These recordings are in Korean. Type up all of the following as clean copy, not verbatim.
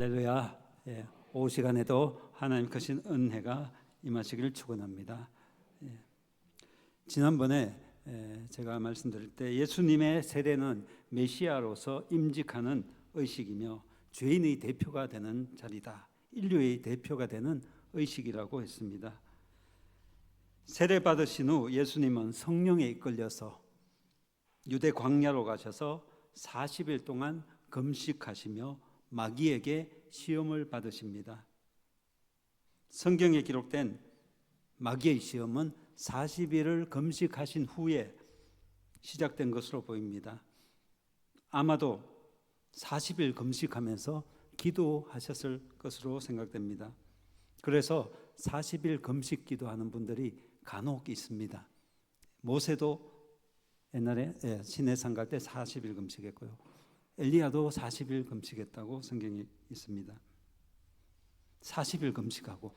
할렐루야. 오후 시간에도 하나님 크신 은혜가 임하시기를 축원합니다. 지난번에 제가 말씀드릴 때 예수님의 세례는 메시아로서 임직하는 의식이며 죄인의 대표가 되는 자리다. 인류의 대표가 되는 의식이라고 했습니다. 세례 받으신 후 예수님은 성령에 이끌려서 유대 광야로 가셔서 40일 동안 금식하시며 마귀에게 시험을 받으십니다. 성경에 기록된 마귀의 시험은 40일을 금식하신 후에 시작된 것으로 보입니다. 아마도 40일 금식하면서 기도하셨을 것으로 생각됩니다. 그래서 40일 금식 기도하는 분들이 간혹 있습니다. 모세도 옛날에 시내산 갈 때 40일 금식했고요. 엘리야도 40일 금식했다고 성경에 있습니다. 40일 금식하고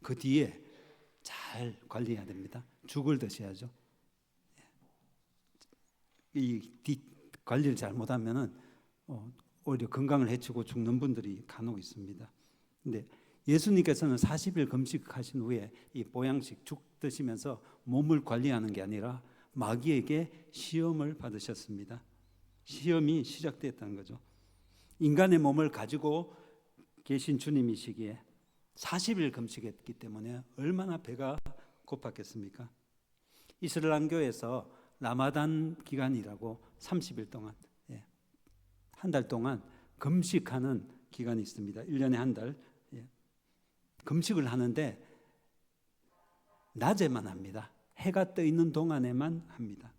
그 뒤에 잘 관리해야 됩니다. 죽을 드셔야죠. 이 관리를 잘못하면은 오히려 건강을 해치고 죽는 분들이 간혹 있습니다. 근데 예수님께서는 40일 금식하신 후에 이 보양식 죽 드시면서 몸을 관리하는 게 아니라 마귀에게 시험을 받으셨습니다. 시험이 시작됐다는 거죠. 인간의 몸을 가지고 계신 주님이시기에 40일 금식했기 때문에 얼마나 배가 고팠겠습니까? 이슬람교에서 라마단 기간이라고 30일 동안 한 달 동안 금식하는 기간이 있습니다. 1년에 한 달 금식을 하는데 낮에만 합니다. 해가 떠 있는 동안에만 합니다.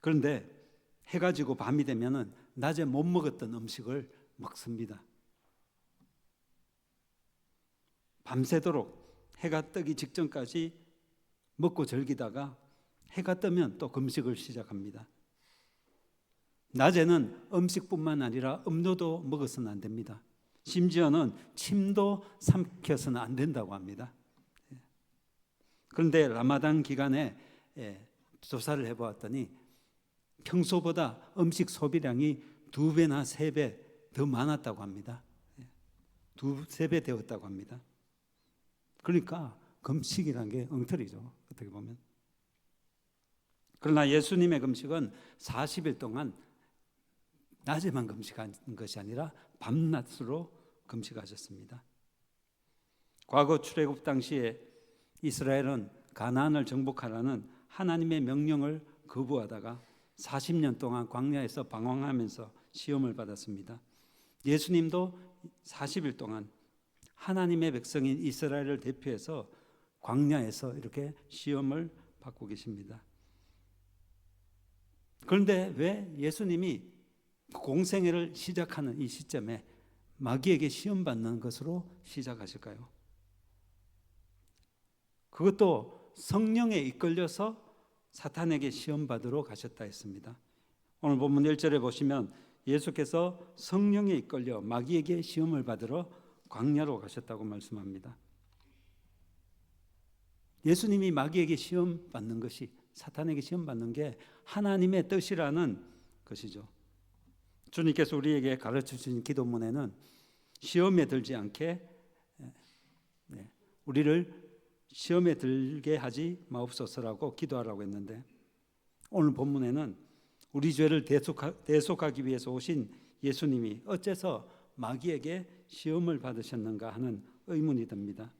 그런데 해가 지고 밤이 되면은 낮에 못 먹었던 음식을 먹습니다. 밤새도록 해가 뜨기 직전까지 먹고 즐기다가 해가 뜨면 또 금식을 시작합니다. 낮에는 음식뿐만 아니라 음료도 먹어서는 안 됩니다. 심지어는 침도 삼켜서는 안 된다고 합니다. 그런데 라마단 기간에 조사를 해보았더니 평소보다 음식 소비량이 2배나 3배 더 많았다고 합니다. 2-3배 되었다고 합니다. 그러니까 금식이라는 게 엉터리죠. 어떻게 보면. 그러나 예수님의 금식은 40일 동안 낮에만 금식한 것이 아니라 밤낮으로 금식하셨습니다. 과거 출애굽 당시에 이스라엘은 가나안을 정복하라는 하나님의 명령을 거부하다가 40년 동안 광야에서 방황하면서 시험을 받았습니다. 예수님도 40일 동안 하나님의 백성인 이스라엘을 대표해서 광야에서 이렇게 시험을 받고 계십니다. 그런데 왜 예수님이 공생애를 시작하는 이 시점에 마귀에게 시험받는 것으로 시작하실까요? 그것도 성령에 이끌려서 사탄에게 시험받으러 가셨다 했습니다. 오늘 본문 1절에 보시면 예수께서 성령에 이끌려 마귀에게 시험을 받으러 광야로 가셨다고 말씀합니다. 예수님이 마귀에게 시험받는 것이, 사탄에게 시험받는 게 하나님의 뜻이라는 것이죠. 주님께서 우리에게 가르쳐 주신 기도문에는 시험에 들지 않게 우리를 시험에 들게 하지 마옵소서라고 기도하라고 했는데, 오늘 본문에는 우리 죄를 대속하기 위해서 오신 예수님이 어째서 마귀에게 시험을 받으셨는가 하는 의문이 듭니다.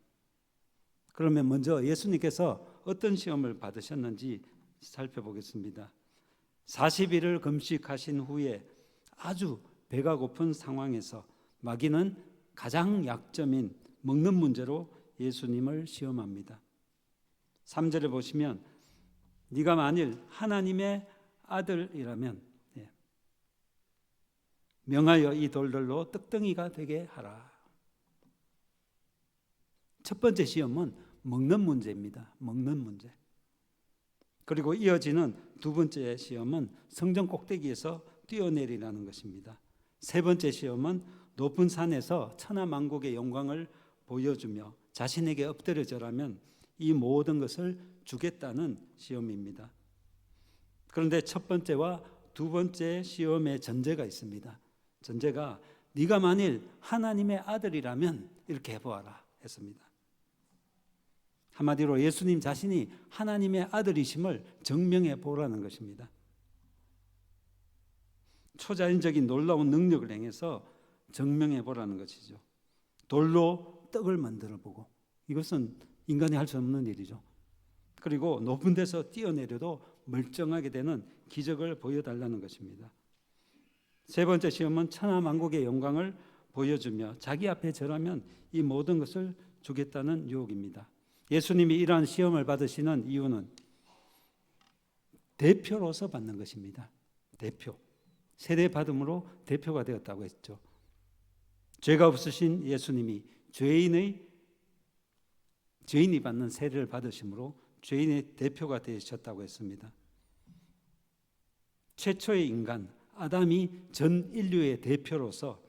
그러면 먼저 예수님께서 어떤 시험을 받으셨는지 살펴보겠습니다. 40일을 금식하신 후에 아주 배가 고픈 상황에서 마귀는 가장 약점인 먹는 문제로 예수님을 시험합니다. 3절에 보시면 네가 만일 하나님의 아들이라면 명하여 이 돌들로 떡덩이가 되게 하라. 첫 번째 시험은 먹는 문제입니다. 먹는 문제. 그리고 이어지는 두 번째 시험은 성전 꼭대기에서 뛰어내리라는 것입니다. 세 번째 시험은 높은 산에서 천하만국의 영광을 보여주며 자신에게 엎드려 절하면 이 모든 것을 주겠다는 시험입니다. 그런데 첫 번째와 두 번째 시험의 전제가 있습니다. 전제가 네가 만일 하나님의 아들이라면 이렇게 해보아라 했습니다. 한마디로 예수님 자신이 하나님의 아들이심을 증명해 보라는 것입니다. 초자연적인 놀라운 능력을 행해서 증명해 보라는 것이죠. 돌로 떡을 만들어 보고, 이것은 인간이 할 수 없는 일이죠. 그리고 높은 데서 뛰어내려도 멀쩡하게 되는 기적을 보여달라는 것입니다. 세 번째 시험은 천하만국의 영광을 보여주며 자기 앞에 절하면 이 모든 것을 주겠다는 유혹입니다. 예수님이 이러한 시험을 받으시는 이유는 대표로서 받는 것입니다. 대표. 세례 받음으로 대표가 되었다고 했죠. 죄가 없으신 예수님이 죄인이 받는 세례를 받으심으로 죄인의 대표가 되셨다고 했습니다. 최초의 인간 아담이 전 인류의 대표로서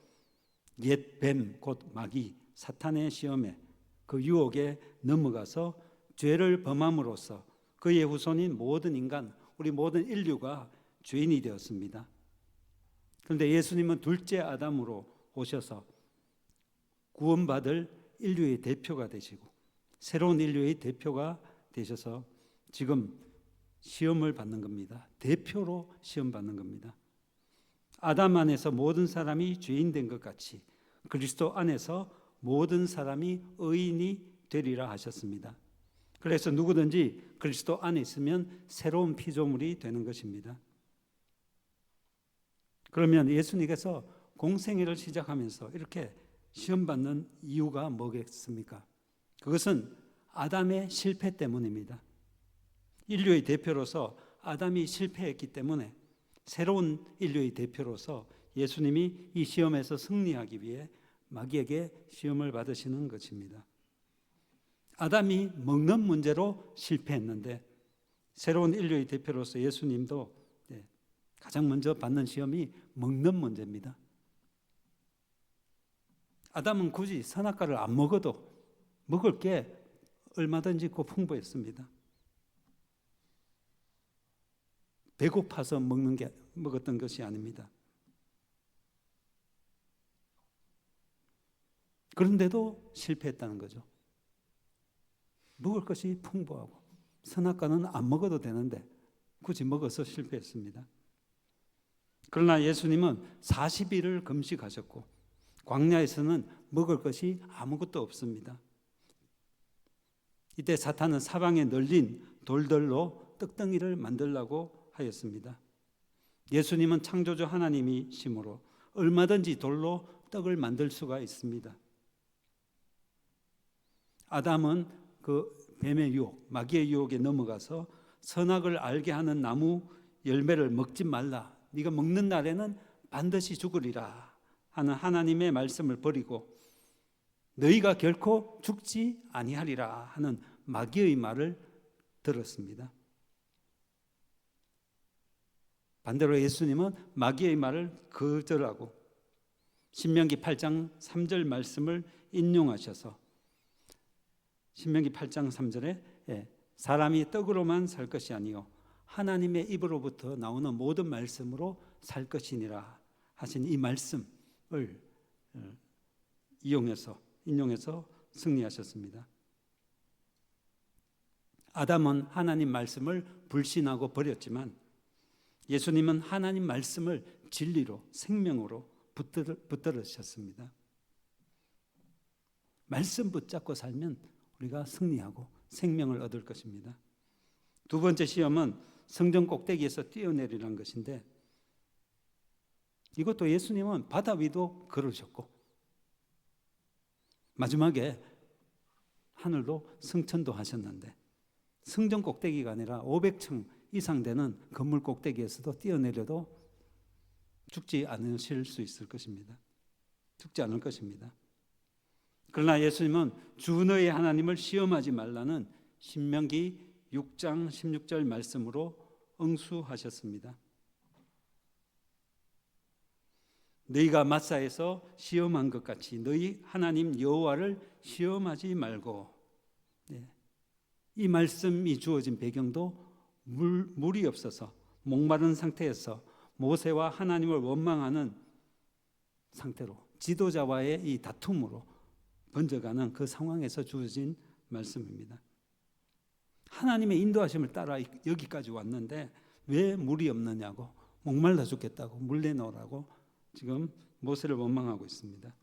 옛 뱀 곧 마귀 사탄의 시험에 그 유혹에 넘어가서 죄를 범함으로써 그의 후손인 모든 인간, 우리 모든 인류가 죄인이 되었습니다. 그런데 예수님은 둘째 아담으로 오셔서 구원받을 인류의 대표가 되시고 새로운 인류의 대표가 되셔서 지금 시험을 받는 겁니다. 대표로 시험 받는 겁니다. 아담 안에서 모든 사람이 죄인 된 것 같이 그리스도 안에서 모든 사람이 의인이 되리라 하셨습니다. 그래서 누구든지 그리스도 안에 있으면 새로운 피조물이 되는 것입니다. 그러면 예수님께서 공생애를 시작하면서 이렇게 시험받는 이유가 뭐겠습니까? 그것은 아담의 실패 때문입니다. 인류의 대표로서 아담이 실패했기 때문에 새로운 인류의 대표로서 예수님이 이 시험에서 승리하기 위해 마귀에게 시험을 받으시는 것입니다. 아담이 먹는 문제로 실패했는데 새로운 인류의 대표로서 예수님도 가장 먼저 받는 시험이 먹는 문제입니다. 아담은 굳이 선악과를 안 먹어도 먹을 게 얼마든지 그 풍부했습니다. 배고파서 먹었던 것이 아닙니다. 그런데도 실패했다는 거죠. 먹을 것이 풍부하고 선악과는 안 먹어도 되는데 굳이 먹어서 실패했습니다. 그러나 예수님은 40일을 금식하셨고 광야에서는 먹을 것이 아무것도 없습니다. 이때 사탄은 사방에 널린 돌들로 떡덩이를 만들라고 하였습니다. 예수님은 창조주 하나님이시므로 얼마든지 돌로 떡을 만들 수가 있습니다. 아담은 그 뱀의 유혹, 마귀의 유혹에 넘어가서 선악을 알게 하는 나무 열매를 먹지 말라. 네가 먹는 날에는 반드시 죽으리라 하는 하나님의 말씀을 버리고 너희가 결코 죽지 아니하리라 하는 마귀의 말을 들었습니다. 반대로 예수님은 마귀의 말을 거절하고 신명기 8장 3절 말씀을 인용하셔서 신명기 8장 3절에 사람이 떡으로만 살 것이 아니요 하나님의 입으로부터 나오는 모든 말씀으로 살 것이니라 하신 이 말씀을 인용해서 승리하셨습니다. 아담은 하나님 말씀을 불신하고 버렸지만 예수님은 하나님 말씀을 진리로 생명으로 붙들으셨습니다. 말씀 붙잡고 살면 우리가 승리하고 생명을 얻을 것입니다. 두 번째 시험은 성전 꼭대기에서 뛰어내리라는 것인데 이것도 예수님은 바다 위도 걸으셨고 마지막에 하늘도 승천도 하셨는데 성전 꼭대기가 아니라 500층 이상 되는 건물 꼭대기에서도 뛰어내려도 죽지 않으실 수 있을 것입니다. 죽지 않을 것입니다. 그러나 예수님은 주 너의 하나님을 시험하지 말라는 신명기 6장 16절 말씀으로 응수하셨습니다. 너희가 마사에서 시험한 것 같이 너희 하나님 여호와를 시험하지 말고 이 말씀이 주어진 배경도 물이 없어서 목마른 상태에서 모세와 하나님을 원망하는 상태로 지도자와의 이 다툼으로 번져가는 그 상황에서 주어진 말씀입니다. 하나님의 인도하심을 따라 여기까지 왔는데 왜 물이 없느냐고, 목말라 죽겠다고 물 내놓으라고 지금 모세를 원망하고 있습니다.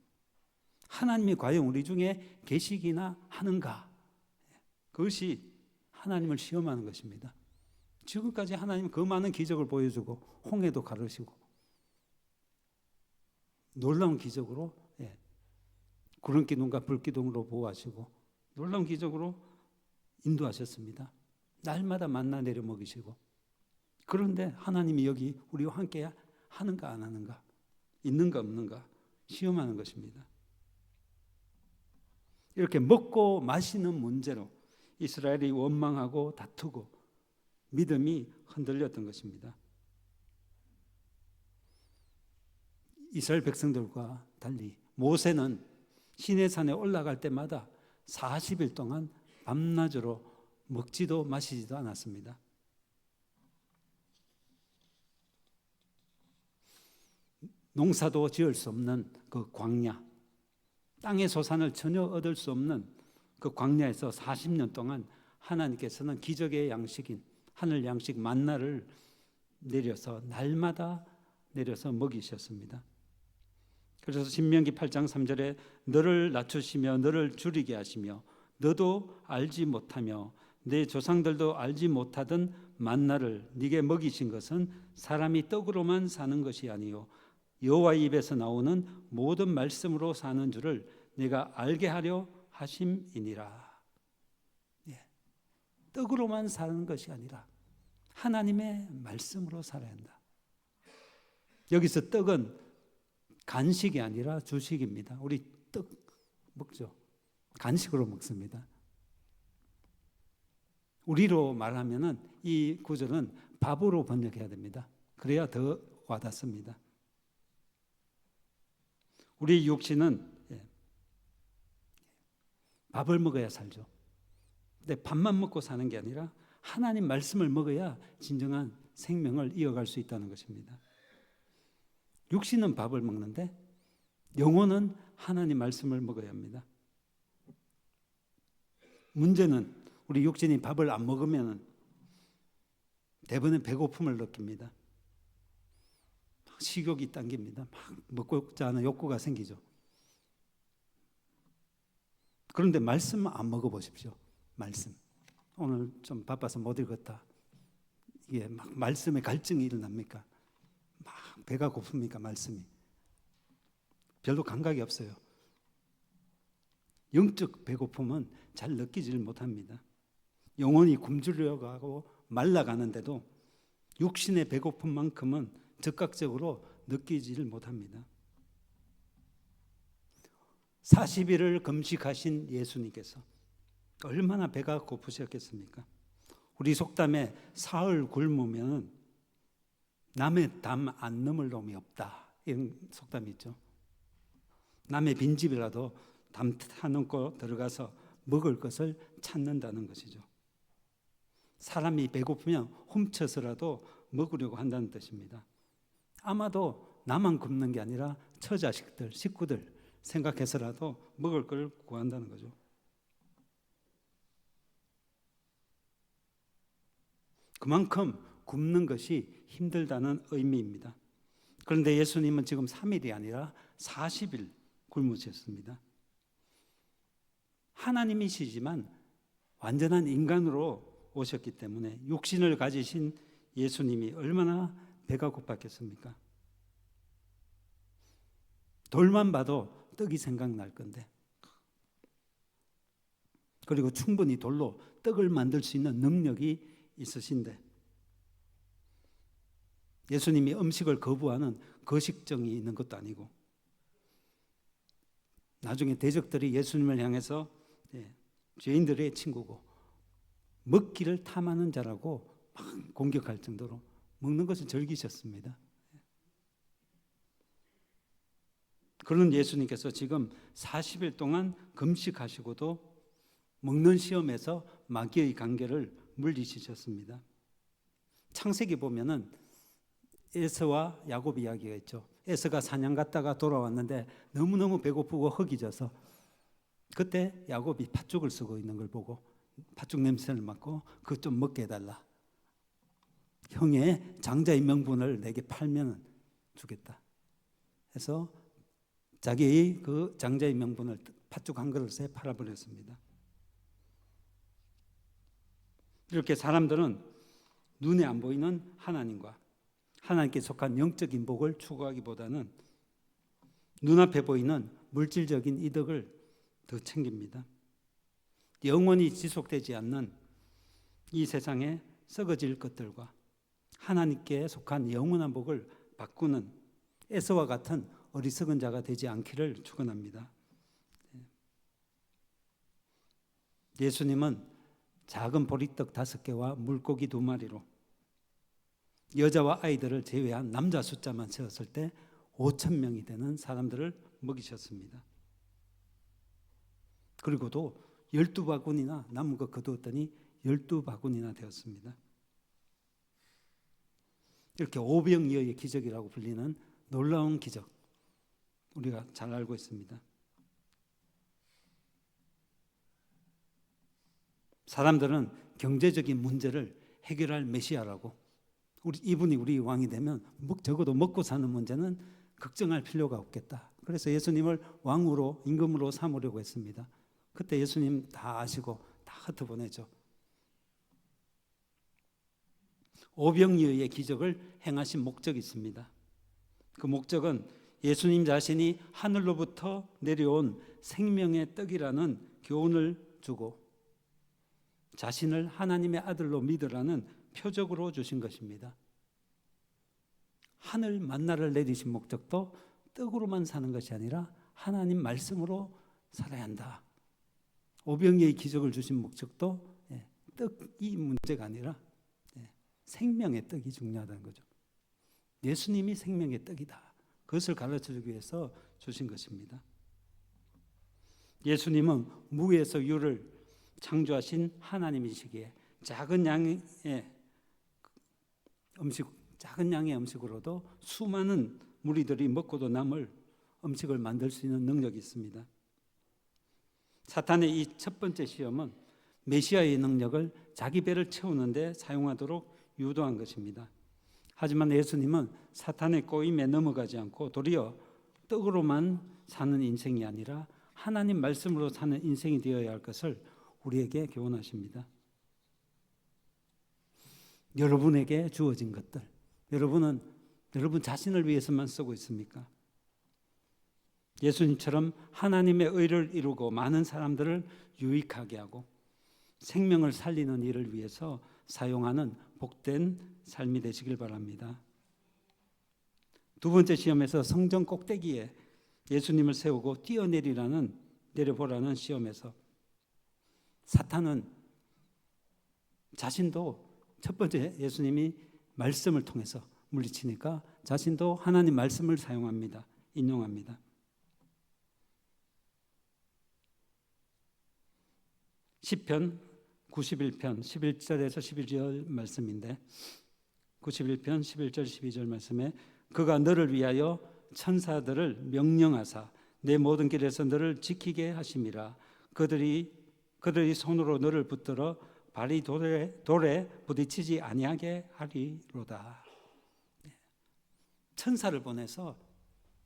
하나님이 과연 우리 중에 계시기나 하는가? 그것이 하나님을 시험하는 것입니다. 지금까지 하나님은 그 많은 기적을 보여주고 홍해도 가르시고 놀라운 기적으로 구름기둥과 불기둥으로 보호하시고 놀라운 기적으로 인도하셨습니다. 날마다 만나 내려 먹이시고, 그런데 하나님이 여기 우리와 함께 하는가 안 하는가, 있는가 없는가 시험하는 것입니다. 이렇게 먹고 마시는 문제로 이스라엘이 원망하고 다투고 믿음이 흔들렸던 것입니다. 이스라엘 백성들과 달리 모세는 시내산에 올라갈 때마다 40일 동안 밤낮으로 먹지도 마시지도 않았습니다. 농사도 지을 수 없는 그 광야, 땅의 소산을 전혀 얻을 수 없는 그 광야에서 40년 동안 하나님께서는 기적의 양식인 하늘 양식 만나를 내려서 날마다 내려서 먹이셨습니다. 그래서 신명기 8장 3절에 너를 낮추시며 너를 줄이게 하시며 너도 알지 못하며 내 조상들도 알지 못하던 만나를 네게 먹이신 것은 사람이 떡으로만 사는 것이 아니요 여호와의 입에서 나오는 모든 말씀으로 사는 줄을 내가 알게 하려 하심이니라. 떡으로만 사는 것이 아니라 하나님의 말씀으로 살아야 한다. 여기서 떡은 간식이 아니라 주식입니다. 우리 떡 먹죠. 간식으로 먹습니다. 우리로 말하면은 이 구절은 밥으로 번역해야 됩니다. 그래야 더 와닿습니다. 우리 육신은 밥을 먹어야 살죠. 근데 밥만 먹고 사는 게 아니라 하나님 말씀을 먹어야 진정한 생명을 이어갈 수 있다는 것입니다. 육신은 밥을 먹는데 영혼은 하나님 말씀을 먹어야 합니다. 문제는 우리 육신이 밥을 안 먹으면 대부분 배고픔을 느낍니다. 식욕이 당깁니다. 막 먹고자 하는 욕구가 생기죠. 그런데 말씀 안 먹어보십시오. 말씀. 오늘 좀 바빠서 못 읽었다. 이게 막 말씀에 갈증이 일어납니까? 막 배가 고픕니까? 말씀이. 별로 감각이 없어요. 영적 배고픔은 잘 느끼지를 못합니다. 영혼이 굶주려고 하고 말라가는데도 육신의 배고픔만큼은 즉각적으로 느끼지를 못합니다. 40일을 금식하신 예수님께서 얼마나 배가 고프셨겠습니까? 우리 속담에 사흘 굶으면 남의 담 안 넘을 놈이 없다, 이런 속담이 있죠. 남의 빈집이라도 담 타놓고 들어가서 먹을 것을 찾는다는 것이죠. 사람이 배고프면 훔쳐서라도 먹으려고 한다는 뜻입니다. 아마도 나만 굶는 게 아니라 처자식들, 식구들 생각해서라도 먹을 걸 구한다는 거죠. 그만큼 굶는 것이 힘들다는 의미입니다. 그런데 예수님은 지금 3일이 아니라 40일 굶으셨습니다. 하나님이시지만 완전한 인간으로 오셨기 때문에 육신을 가지신 예수님이 얼마나 배가 고팠겠습니까? 돌만 봐도 떡이 생각날 건데, 그리고 충분히 돌로 떡을 만들 수 있는 능력이 있으신데, 예수님이 음식을 거부하는 거식증이 있는 것도 아니고, 나중에 대적들이 예수님을 향해서 죄인들의 친구고 먹기를 탐하는 자라고 막 공격할 정도로 먹는 것을 즐기셨습니다. 그런 예수님께서 지금 40일 동안 금식하시고도 먹는 시험에서 마귀의 관계를 물리치셨습니다. 창세기 보면은 에서와 야곱 이야기가 있죠. 에서가 사냥 갔다가 돌아왔는데 너무너무 배고프고 허기 져서 그때 야곱이 팥죽을 쓰고 있는 걸 보고 팥죽 냄새를 맡고 그것 좀 먹게 해달라. 형의 장자의 명분을 내게 팔면 주겠다. 해서 자기의 그 장자의 명분을 팥죽 한 그릇에 팔아버렸습니다. 이렇게 사람들은 눈에 안 보이는 하나님과 하나님께 속한 영적인 복을 추구하기보다는 눈앞에 보이는 물질적인 이득을 더 챙깁니다. 영원히 지속되지 않는 이 세상에 썩어질 것들과 하나님께 속한 영원한 복을 바꾸는 에서와 같은 어리석은 자가 되지 않기를 축원합니다. 예수님은 작은 보리떡 5개와 물고기 2마리로 여자와 아이들을 제외한 남자 숫자만 세웠을 때 5,000명이 되는 사람들을 먹이셨습니다. 그리고도 12바구니나 남은 것 거두었더니 12바구니나 되었습니다. 이렇게 오병이어의 기적이라고 불리는 놀라운 기적, 우리가 잘 알고 있습니다. 사람들은 경제적인 문제를 해결할 메시아라고, 이분이 우리 왕이 되면 적어도 먹고 사는 문제는 걱정할 필요가 없겠다. 그래서 예수님을 왕으로 임금으로 삼으려고 했습니다. 그때 예수님 다 아시고 다 흩어보내죠. 오병이어의 기적을 행하신 목적이 있습니다. 그 목적은 예수님 자신이 하늘로부터 내려온 생명의 떡이라는 교훈을 주고 자신을 하나님의 아들로 믿으라는 표적으로 주신 것입니다. 하늘 만나를 내리신 목적도 떡으로만 사는 것이 아니라 하나님 말씀으로 살아야 한다. 오병이어의 기적을 주신 목적도 떡이 문제가 아니라 생명의 떡이 중요하다는 거죠. 예수님이 생명의 떡이다. 그것을 가르쳐주기 위해서 주신 것입니다. 예수님은 무에서 유를 창조하신 하나님이시기에 작은 양의 음식으로도 수많은 무리들이 먹고도 남을 음식을 만들 수 있는 능력이 있습니다. 사탄의 이 첫 번째 시험은 메시아의 능력을 자기 배를 채우는 데 사용하도록 유도한 것입니다. 하지만 예수님은 사탄의 꼬임에 넘어가지 않고 도리어 떡으로만 사는 인생이 아니라 하나님 말씀으로 사는 인생이 되어야 할 것을 우리에게 교훈하십니다. 여러분에게 주어진 것들, 여러분은 여러분 자신을 위해서만 쓰고 있습니까? 예수님처럼 하나님의 의를 이루고 많은 사람들을 유익하게 하고 생명을 살리는 일을 위해서 사용하는 복된 삶이 되시길 바랍니다. 두 번째 시험에서 성전 꼭대기에 예수님을 세우고 내려보라는 시험에서 사탄은 자신도 첫 번째 예수님이 말씀을 통해서 물리치니까 자신도 하나님 말씀을 사용합니다. 인용합니다. 시편 91편 11절에서 12절 말씀인데 91편 11절 12절 말씀에 그가 너를 위하여 천사들을 명령하사 내 모든 길에서 너를 지키게 하심이라. 그들이 손으로 너를 붙들어 발이 돌에 부딪히지 아니하게 하리로다. 천사를 보내서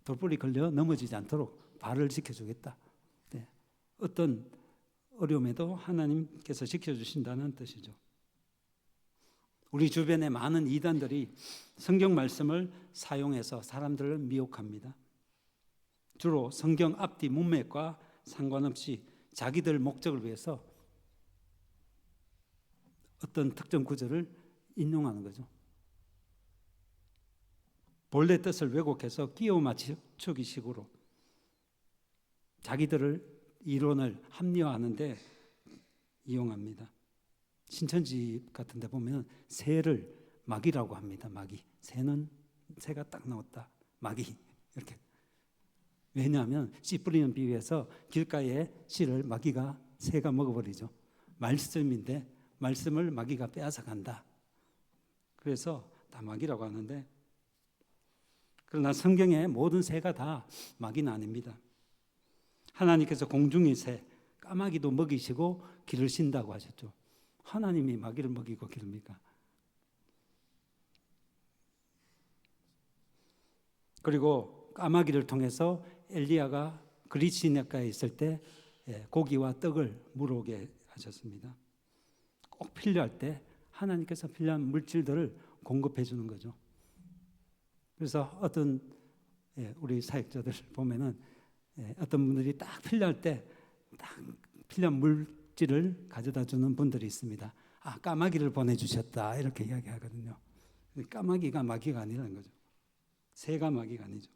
돌불이 걸려 넘어지지 않도록 발을 지켜주겠다. 어떤 어려움에도 하나님께서 지켜주신다는 뜻이죠. 우리 주변에 많은 이단들이 성경 말씀을 사용해서 사람들을 미혹합니다. 주로 성경 앞뒤 문맥과 상관없이 자기들 목적을 위해서 어떤 특정 구절을 인용하는 거죠. 본래 뜻을 왜곡해서 끼워 맞추기 식으로 자기들을 이론을 합리화하는데 이용합니다. 신천지 같은 데 보면 새를 마귀라고 합니다. 마귀. 새가 딱 나왔다. 마귀. 이렇게. 왜냐하면 씨 뿌리는 비유에서 길가에 씨를 새가 먹어버리죠. 말씀인데 말씀을 마귀가 빼앗아 간다. 그래서 다 마귀라고 하는데 그러나 성경의 모든 새가 다 마귀는 아닙니다. 하나님께서 공중의 새, 까마귀도 먹이시고 기르신다고 하셨죠. 하나님이 마귀를 먹이고 기릅니까? 그리고 까마귀를 통해서 엘리야가 그리시네가에 있을 때 고기와 떡을 물어오게 하셨습니다. 꼭 필요할 때 하나님께서 필요한 물질들을 공급해 주는 거죠. 그래서 어떤 우리 사역자들 보면은 어떤 분들이 딱 필요할 때 딱 필요한 물질을 가져다 주는 분들이 있습니다. 아, 까마귀를 보내주셨다 이렇게 이야기하거든요. 까마귀가 마귀가 아니라는 거죠. 새가 마귀가 아니죠.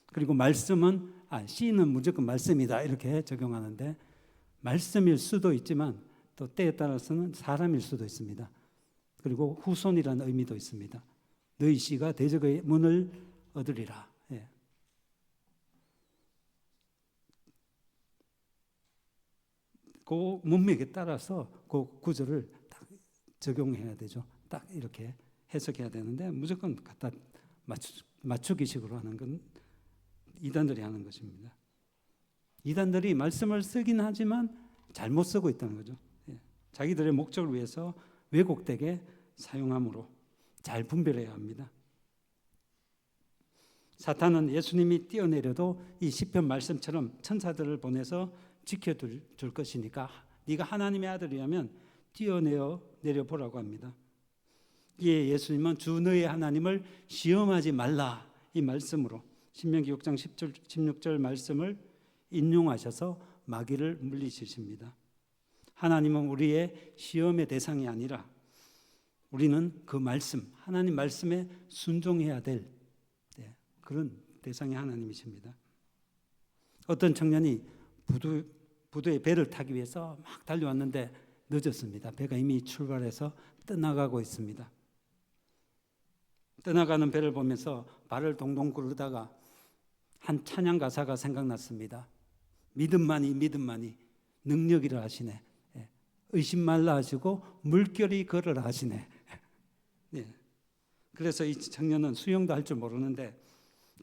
그리고 말씀은 씨는 무조건 말씀이다 이렇게 적용하는데 말씀일 수도 있지만 또 때에 따라서는 사람일 수도 있습니다. 그리고 후손이라는 의미도 있습니다. 너희 씨가 대적의 문을 얻으리라. 그 문맥에 따라서 그 구절을 딱 적용해야 되죠. 딱 이렇게 해석해야 되는데 무조건 갖다 맞추기식으로 하는 건 이단들이 하는 것입니다. 이단들이 말씀을 쓰긴 하지만 잘못 쓰고 있다는 거죠. 자기들의 목적을 위해서 왜곡되게 사용함으로 잘 분별해야 합니다. 사탄은 예수님이 뛰어내려도 이 시편 말씀처럼 천사들을 보내서 지켜줄 것이니까 네가 하나님의 아들이라면 뛰어내려 보라고 합니다. 이에 예수님은 주 너의 하나님을 시험하지 말라 이 말씀으로 신명기 6장 16절 말씀을 인용하셔서 마귀를 물리치십니다. 하나님은 우리의 시험의 대상이 아니라 우리는 그 말씀, 하나님 말씀에 순종해야 될 그런 대상이 하나님이십니다. 어떤 청년이 부두에 배를 타기 위해서 막 달려왔는데 늦었습니다. 배가 이미 출발해서 떠나가고 있습니다. 떠나가는 배를 보면서 발을 동동 구르다가 한 찬양 가사가 생각났습니다. 믿음만이 능력이라 하시네. 의심 말라 하시고 물결이 걸으라 하시네. 그래서 이 청년은 수영도 할 줄 모르는데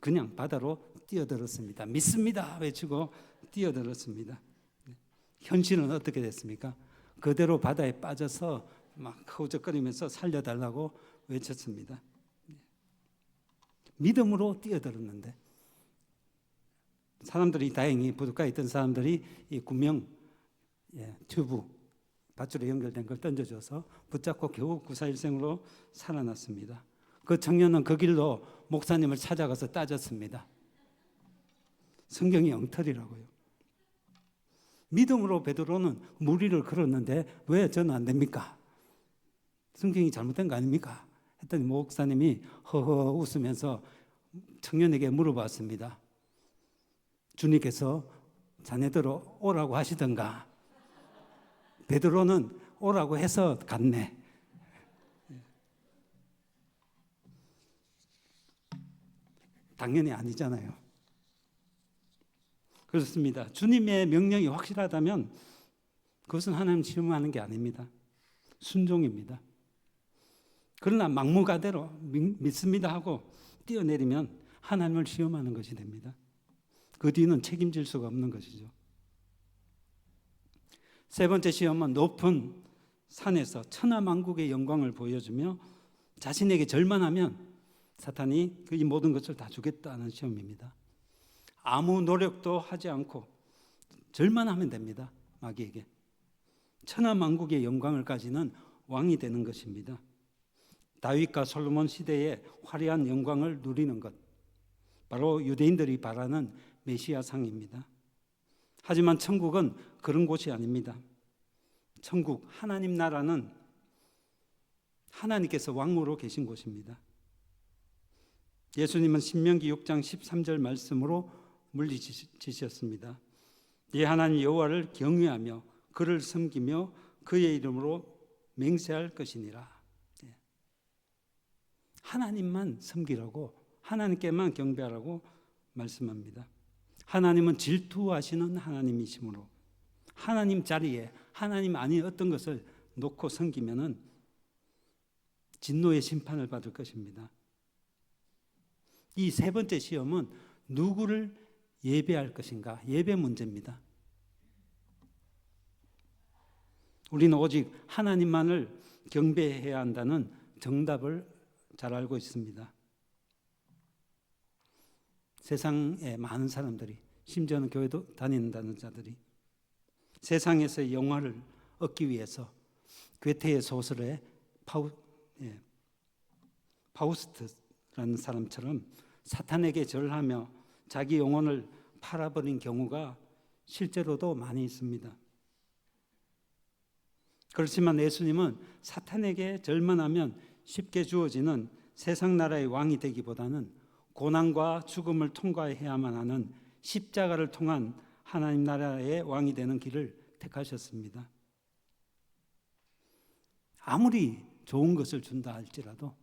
그냥 바다로 뛰어들었습니다. 믿습니다 외치고 뛰어들었습니다. 현실은 어떻게 됐습니까? 그대로 바다에 빠져서 막 허우적거리면서 살려달라고 외쳤습니다. 믿음으로 뛰어들었는데 사람들이 다행히 부둣가에 있던 사람들이 이 구명 튜브 밧줄에 연결된 걸 던져줘서 붙잡고 겨우 구사일생으로 살아났습니다. 그 청년은 그 길로 목사님을 찾아가서 따졌습니다. 성경이 엉터리라고요. 믿음으로 베드로는 물 위를 걸었는데 왜 저는 안 됩니까? 성경이 잘못된 거 아닙니까? 했더니 목사님이 허허 웃으면서 청년에게 물어봤습니다. 주님께서 자네들 오라고 하시던가? 베드로는 오라고 해서 갔네. 당연히 아니잖아요. 그렇습니다. 주님의 명령이 확실하다면 그것은 하나님 시험하는 게 아닙니다. 순종입니다. 그러나 막무가내로 믿습니다 하고 뛰어내리면 하나님을 시험하는 것이 됩니다. 그 뒤는 책임질 수가 없는 것이죠. 세 번째 시험은 높은 산에서 천하만국의 영광을 보여주며 자신에게 절만하면 사탄이 이 모든 것을 다 주겠다는 시험입니다. 아무 노력도 하지 않고 절만하면 됩니다. 마귀에게. 천하만국의 영광을 가지는 왕이 되는 것입니다. 다윗과 솔로몬 시대의 화려한 영광을 누리는 것, 바로 유대인들이 바라는 메시아상입니다. 하지만 천국은 그런 곳이 아닙니다. 천국, 하나님 나라는 하나님께서 왕으로 계신 곳입니다. 예수님은 신명기 6장 13절 말씀으로 물리치셨습니다. 네 하나님 여호와를 경외하며 그를 섬기며 그의 이름으로 맹세할 것이니라. 하나님만 섬기라고, 하나님께만 경배하라고 말씀합니다. 하나님은 질투하시는 하나님이시므로 하나님 자리에 하나님 아닌 어떤 것을 놓고 섬기면은 진노의 심판을 받을 것입니다. 이 세 번째 시험은 누구를 예배할 것인가? 예배 문제입니다. 우리는 오직 하나님만을 경배해야 한다는 정답을 잘 알고 있습니다. 세상에 많은 사람들이, 심지어는 교회도 다닌다는 자들이 세상에서의 영화를 얻기 위해서 괴테의 소설에 파우스트라는 사람처럼 사탄에게 절하며 자기 영혼을 팔아버린 경우가 실제로도 많이 있습니다. 그렇지만 예수님은 사탄에게 절만 하면 쉽게 주어지는 세상 나라의 왕이 되기보다는 고난과 죽음을 통과해야만 하는 십자가를 통한 하나님 나라의 왕이 되는 길을 택하셨습니다. 아무리 좋은 것을 준다 할지라도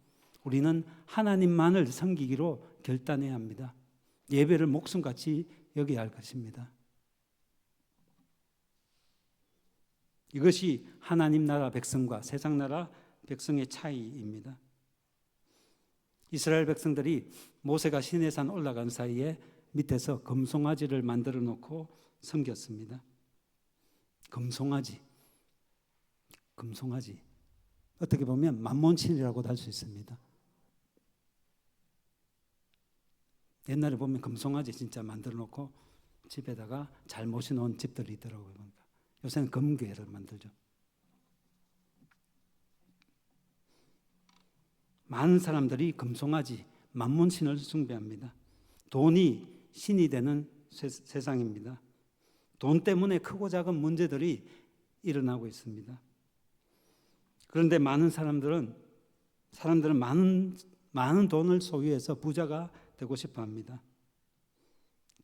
우리는 하나님만을 섬기기로 결단해야 합니다. 예배를 목숨같이 여겨야 할 것입니다. 이것이 하나님 나라 백성과 세상 나라 백성의 차이입니다. 이스라엘 백성들이 모세가 시내산 올라간 사이에 밑에서 금송아지를 만들어 놓고 섬겼습니다. 금송아지. 어떻게 보면 만몬신이라고도 할 수 있습니다. 옛날에 보면 금송아지 진짜 만들어 놓고 집에다가 잘 모셔놓은 집들이 있더라고요. 그러니까 요새는 금괴를 만들죠. 많은 사람들이 금송아지, 만몬신을 숭배합니다. 돈이 신이 되는 세상입니다. 돈 때문에 크고 작은 문제들이 일어나고 있습니다. 그런데 많은 사람들은 많은 돈을 소유해서 부자가 되고 싶어 합니다.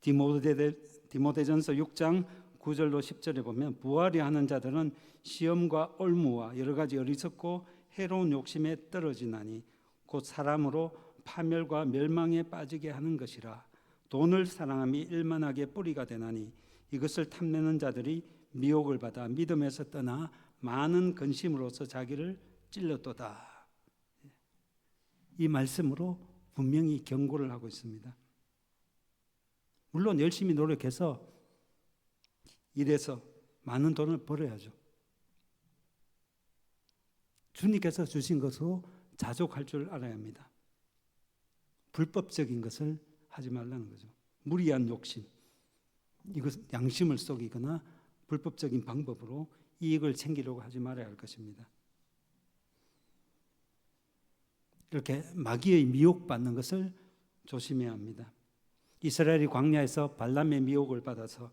디모데전서 6장 9절로 10절에 보면 부활이 하는 자들은 시험과 올무와 여러 가지 어리석고 해로운 욕심에 떨어지나니 곧 사람으로 파멸과 멸망에 빠지게 하는 것이라. 돈을 사랑함이 일만하게 뿌리가 되나니 이것을 탐내는 자들이 미혹을 받아 믿음에서 떠나 많은 근심으로서 자기를 찔렀도다. 이 말씀으로 분명히 경고를 하고 있습니다. 물론 열심히 노력해서 일해서 많은 돈을 벌어야죠. 주님께서 주신 것으로 자족할 줄 알아야 합니다. 불법적인 것을 하지 말라는 거죠. 무리한 욕심, 이것 양심을 속이거나 불법적인 방법으로 이익을 챙기려고 하지 말아야 할 것입니다. 이렇게 마귀의 미혹받는 것을 조심해야 합니다. 이스라엘이 광야에서 발람의 미혹을 받아서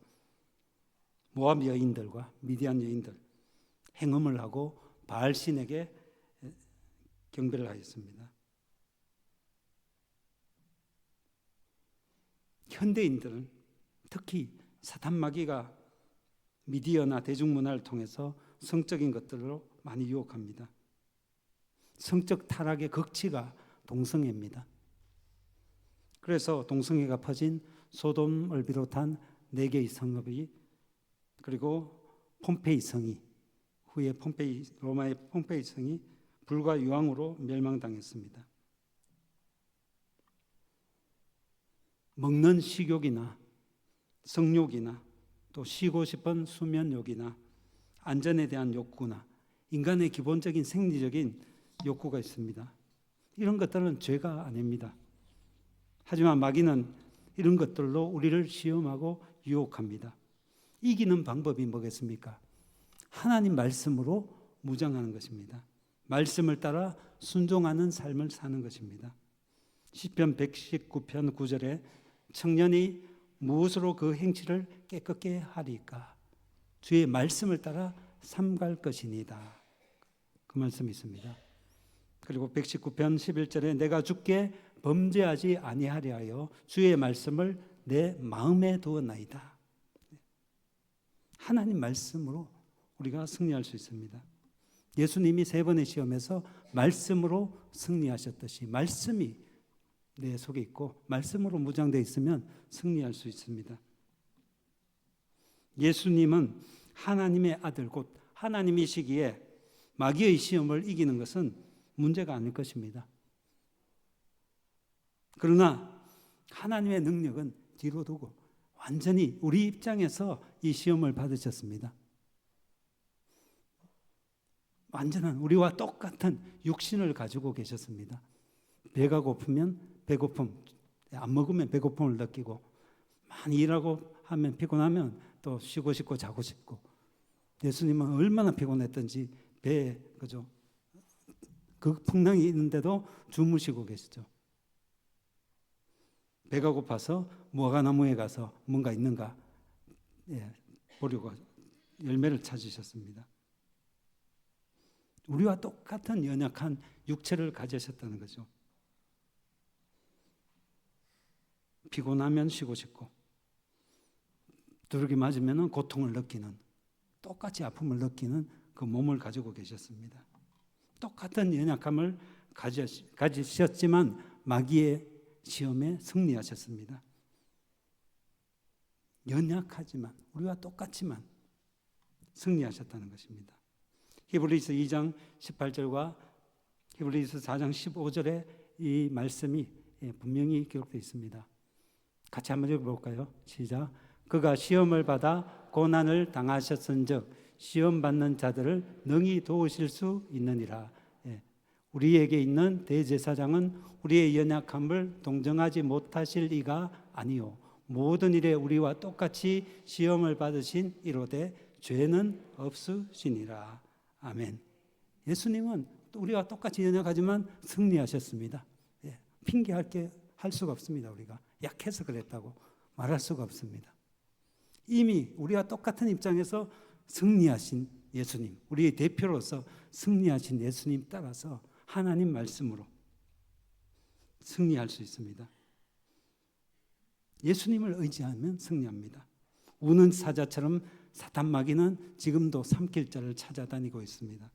모압 여인들과 미디안 여인들 행음을 하고 바알신에게 경배를 하였습니다. 현대인들은 특히 사탄 마귀가 미디어나 대중문화를 통해서 성적인 것들로 많이 유혹합니다. 성적 타락의 극치가 동성애입니다. 그래서 동성애가 퍼진 소돔을 비롯한 4개의 성읍이 그리고 폼페이 성이 후에 로마의 폼페이 성이 불과 유황으로 멸망당했습니다. 먹는 식욕이나 성욕이나 또 쉬고 싶은 수면욕이나 안전에 대한 욕구나 인간의 기본적인 생리적인 욕구가 있습니다. 이런 것들은 죄가 아닙니다. 하지만 마귀는 이런 것들로 우리를 시험하고 유혹합니다. 이기는 방법이 뭐겠습니까? 하나님 말씀으로 무장하는 것입니다. 말씀을 따라 순종하는 삶을 사는 것입니다. 시편 119편 9절에 청년이 무엇으로 그 행실을 깨끗게 하리까? 주의 말씀을 따라 삼갈 것이니다. 그 말씀이 있습니다. 그리고 119편 11절에 내가 주께 범죄하지 아니하려 하여 주의 말씀을 내 마음에 두었나이다. 하나님 말씀으로 우리가 승리할 수 있습니다. 예수님이 3번의 시험에서 말씀으로 승리하셨듯이 말씀이 내 속에 있고 말씀으로 무장되어 있으면 승리할 수 있습니다. 예수님은 하나님의 아들 곧 하나님이시기에 마귀의 시험을 이기는 것은 문제가 아닐 것입니다. 그러나 하나님의 능력은 뒤로 두고 완전히 우리 입장에서 이 시험을 받으셨습니다. 완전한 우리와 똑같은 육신을 가지고 계셨습니다. 배가 고프면 배고픔, 안 먹으면 배고픔을 느끼고, 많이 일하고 하면 피곤하면 또 쉬고 싶고 자고 싶고, 예수님은 얼마나 피곤했던지 배에 그죠? 그 풍랑이 있는데도 주무시고 계시죠. 배가 고파서 무화과나무에 가서 뭔가 있는가 보려고 열매를 찾으셨습니다. 우리와 똑같은 연약한 육체를 가지셨다는 거죠. 피곤하면 쉬고 싶고, 두들기 맞으면 고통을 느끼는, 똑같이 아픔을 느끼는 그 몸을 가지고 계셨습니다. 똑같은 연약함을 가지셨지만 마귀의 시험에 승리하셨습니다. 연약하지만 우리와 똑같지만 승리하셨다는 것입니다. 히브리서 2장 18절과 히브리서 4장 15절에 이 말씀이 분명히 기록되어 있습니다. 같이 한번 읽어볼까요? 시작. 그가 시험을 받아 고난을 당하셨은즉 시험 받는 자들을 능히 도우실 수 있느니라. 우리에게 있는 대제사장은 우리의 연약함을 동정하지 못하실 이가 아니요 모든 일에 우리와 똑같이 시험을 받으신 이로되 죄는 없으시니라. 아멘. 예수님은 우리와 똑같이 연약하지만 승리하셨습니다. 핑계할 게 할 수가 없습니다. 우리가 약해서 그랬다고 말할 수가 없습니다. 이미 우리와 똑같은 입장에서 승리하신 예수님, 우리의 대표로서 승리하신 예수님 따라서 하나님 말씀으로 승리할 수 있습니다. 예수님을 의지하면 승리합니다. 우는 사자처럼 사탄 마귀는 지금도 삼킬 자를 찾아다니고 있습니다.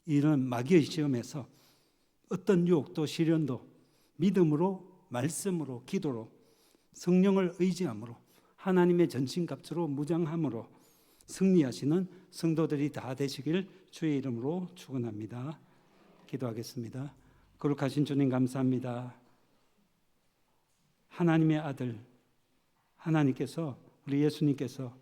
이런 마귀의 시험에서 어떤 유혹도 시련도 믿음으로, 말씀으로, 기도로, 성령을 의지함으로, 하나님의 전신갑주로 무장함으로 승리하시는 성도들이 다 되시길 주의 이름으로 축원합니다. 기도하겠습니다. 거룩하신 주님 감사합니다. 하나님의 아들 하나님께서, 우리 예수님께서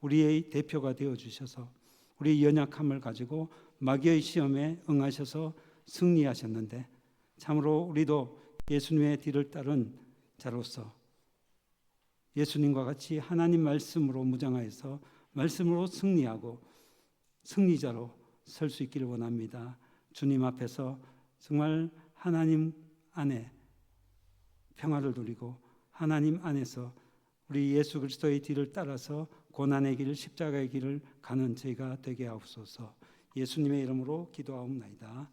우리의 대표가 되어주셔서 우리의 연약함을 가지고 마귀의 시험에 응하셔서 승리하셨는데, 참으로 우리도 예수님의 뒤를 따른 자로서 예수님과 같이 하나님 말씀으로 무장하여서 말씀으로 승리하고 승리자로 설 수 있기를 원합니다. 주님 앞에서 정말 하나님 안에 평화를 누리고 하나님 안에서 우리 예수 그리스도의 뒤를 따라서 고난의 길, 십자가의 길을 가는 저희가 되게 하옵소서. 예수님의 이름으로 기도하옵나이다.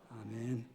아멘.